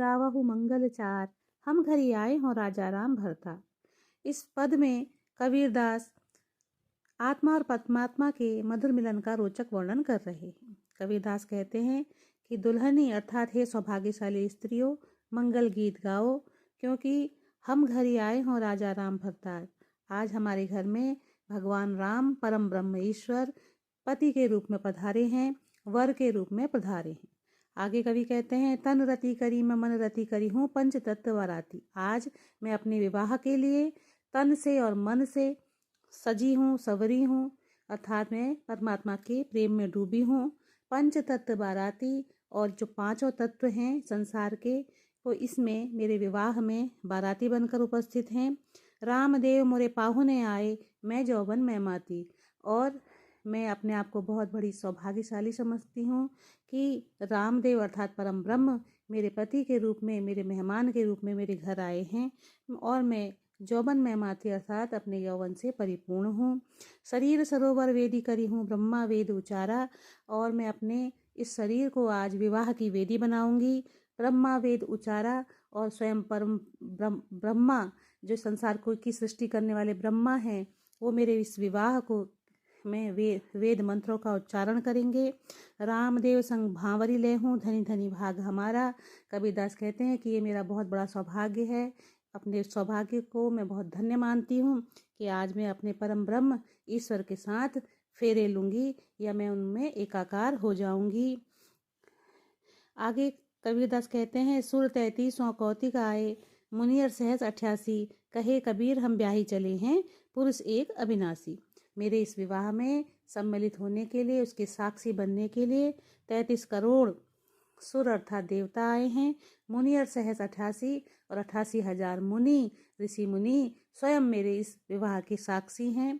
गावहु मंगल चार, हम घरी आए हों राजा राम भरता। इस पद में कबीरदास आत्मा और परमात्मा के मधुर मिलन का रोचक वर्णन कर रहे हैं। कबीरदास कहते हैं कि दुल्हनी अर्थात हे सौभाग्यशाली स्त्रियों, मंगल गीत गाओ, क्योंकि हम घर ही आए हों राजा राम भरतार। आज हमारे घर में भगवान राम परम ब्रह्म ईश्वर पति के रूप में पधारे हैं, वर के रूप में पधारे हैं। आगे कवि कहते हैं, तन रति करी मैं मन रति करी हूँ पंच तत्व वराती। आज मैं अपने विवाह के लिए तन से और मन से सजी हूँ, सवरी हूँ, अर्थात मैं परमात्मा के प्रेम में डूबी हूँ। पंच तत्व बाराती, और जो पांचों तत्व हैं संसार के, वो इसमें मेरे विवाह में बाराती बनकर उपस्थित हैं। रामदेव मोरे पाहुने आए, मैं जौवन मैं माती। और मैं अपने आप को बहुत बड़ी सौभाग्यशाली समझती हूँ कि रामदेव अर्थात परम ब्रह्म मेरे पति के रूप में, मेरे मेहमान के रूप में मेरे घर आए हैं, और मैं जौवन मैं माती अर्थात अपने यौवन से परिपूर्ण हूँ। शरीर सरोवर वेदी करी हूँ ब्रह्मा वेद उचारा, और मैं अपने इस शरीर को आज विवाह की वेदी बनाऊंगी। ब्रह्मा वेद उचारा, और स्वयं परम ब्रह्मा जो संसार को की सृष्टि करने वाले ब्रह्मा हैं, वो मेरे इस विवाह को में वेद मंत्रों का उच्चारण करेंगे। रामदेव संग भांवरी ले हूँ, धनी धनी भाग हमारा। कबीरदास कहते हैं कि ये मेरा बहुत बड़ा सौभाग्य है। अपने सौभाग्य को मैं बहुत धन्य मानती हूँ कि आज मैं अपने परम ब्रह्म ईश्वर के साथ फेरे लूँगी, या मैं उनमें एकाकार हो जाऊँगी। आगे कबीरदास कहते हैं, सुर 33 कौतिक आए, मुनियर सहज 88, कहे कबीर हम ब्याही चले हैं, पुरुष एक अविनाशी। मेरे इस विवाह में सम्मिलित होने के लिए, उसके साक्षी बनने के लिए 33 करोड़ सुर अर्थात देवता आए हैं। मुनियर सहज 88, और 88,000 मुनि ऋषि मुनि स्वयं मेरे इस विवाह के साक्षी हैं।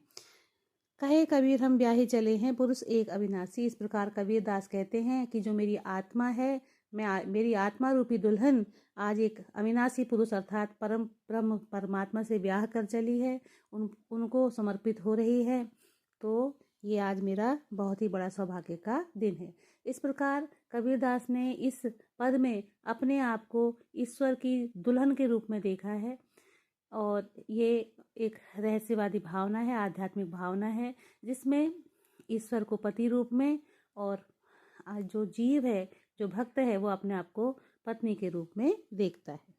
कहे कबीर हम ब्याही चले हैं, पुरुष एक अविनाशी। इस प्रकार कबीरदास कहते हैं कि जो मेरी आत्मा है, मेरी आत्मा रूपी दुल्हन आज एक अविनाशी पुरुष अर्थात परम ब्रह्म परमात्मा से ब्याह कर चली है, उनको समर्पित हो रही है। तो ये आज मेरा बहुत ही बड़ा सौभाग्य का दिन है। इस प्रकार कबीरदास ने इस पद में अपने आप को ईश्वर की दुल्हन के रूप में देखा है, और ये एक रहस्यवादी भावना है, आध्यात्मिक भावना है, जिसमें ईश्वर को पति रूप में, और जो जीव है, जो भक्त है, वो अपने आप को पत्नी के रूप में देखता है।